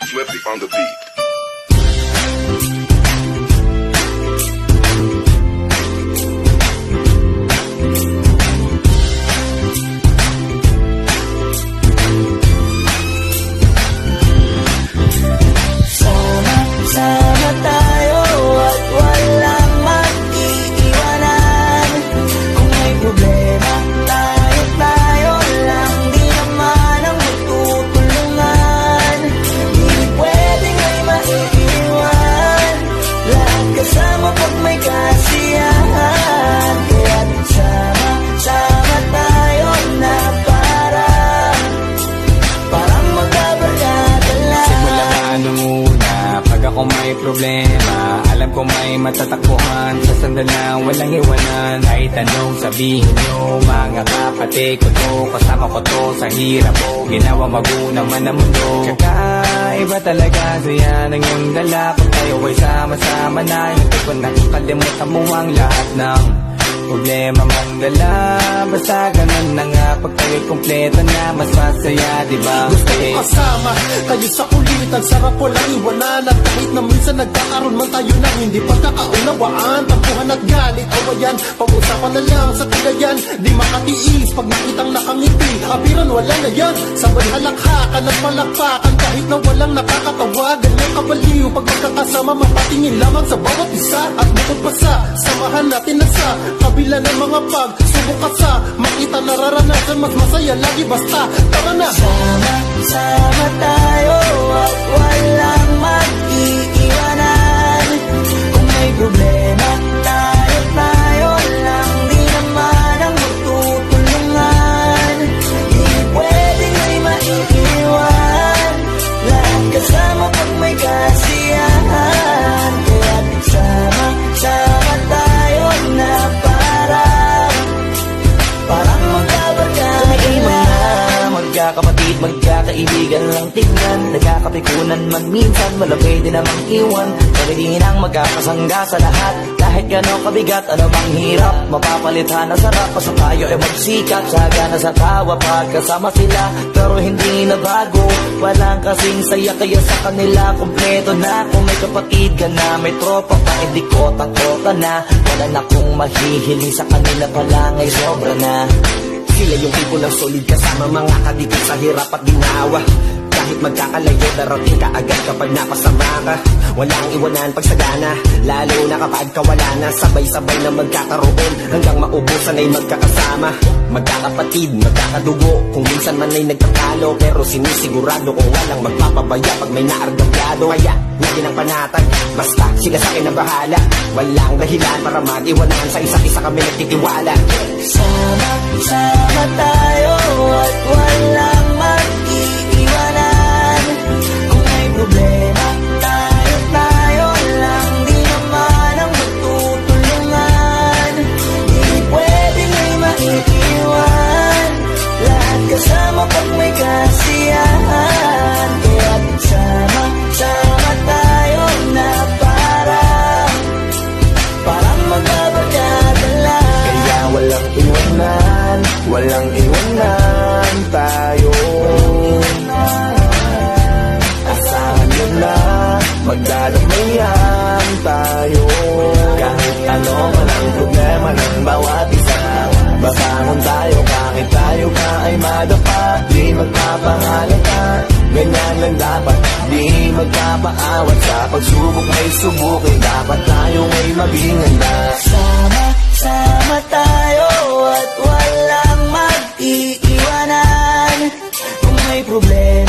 Swiftly on the beat. Sama tayo at walang mag-iiwanan. Kung may problema, tayo lang, di naman ang magtutulungan. Di pwedeng may maiiwan, lahat kasama pag may kasiyahan. Kaya't sama tayo na parang magkabarkada lang. Simula na nung una, pag ako may problema, alam ko may matatakbuhan. Sa sandalang walang iwanan, kahit anong sabihin nyo, mga kapatid ko to, kasama ko to sa hirap ko, ginawa magunang man ang mundo. Kakaiba talaga, saya ng iyong dala, pag tayo ay sama-sama na, hindi ko nakakalimutan mo ang lahat ng problema mong dala. Basta ganun na nga, pag tayo'y kompleto na, mas masaya, diba? Gusto ko kasama kayo sa kulitan, sarap walang iwanan. At kahit na minsan nagkakaroon man tayo ng hindi pagkakaunawaan, tampuhan at galit, awayan, pag-usapan na lang sa tigayan. Di makatiis pag nakitang nakangiti, apiran wala na yan. Sabay halakhakan at palakpakan, kahit na walang nakakatawa. Ganyang kabaliw pag magkakasama, mapatingin lamang sa bawat isa. At bukod pa sa samahan natin na sa kabila ng mga pagsubok at sa makita nararanasan, mas masaya lagi basta tara na. Sama tayo at walang mag-iiwanan. Kung may problema, tayo lang, di naman ang magtutulungan. Di pwedeng may maiiwan, lahat kasama pag may kasiyahan. Kaya't sama tayo na parang magkabarkada lang. Magkakapatid, magkakaibigan lang tingnan, nagkakapikunan man minsan, wala pwede namang iwan. Pwede nang magkakasangga sa lahat, kahit gano'ng kabigat, ano bang hirap, mapapalitan na sarap. Basta tayo ay magsikat, saga na sa tawa pagkasama sila, pero hindi na bago, walang kasing saya. Kaya sa kanila kompleto na, kung may kapatid ka na, may tropa pa, hindi kota-kota na. Wala na kong mahihiling sa kanila pa lang ay sobra na. Sila yung tipo ng solid kasama, mga kadikit sa hirap at ginawa. Kahit magkakalayo, darating ka agad kapag napasama ka. Walang iwanan pag sagana, lalo na kapag kawala na. Sabay-sabay na magkakaroon, hanggang maubusan ay magkakasama. Magkakapatid, magkakadugo, kung minsan man ay nagtatalo, pero sinisigurado kung walang magpapabaya pag may naargabyado. Kaya, lagi ng panatag, basta sila sa akin na bahala. Walang dahilan para mag-iwanan, sa isa't isa kami nagtitiwala. Sama tayo at walang mag-iiwanan. Kung may problema, tayo lang, di naman ang magtutulungan. Di pwedeng may maiiwan, lahat kasama pag may kasiyahan. Kaya't sama tayo na parang magbabarkada lang. Kaya walang iwanan tayo. Asahan nyo na, magdadamayan tayo. Kahit ano man ang problema ng bawat isa, babangon tayo kahit tayo ka ay madapa. Di magpapahalata, ganyan lang dapat. Di magpapaawat sa pagsubok may subukin, dapat tayo ay maging handa. Sama tayo at walang mag-iiwanan. Kung may problema,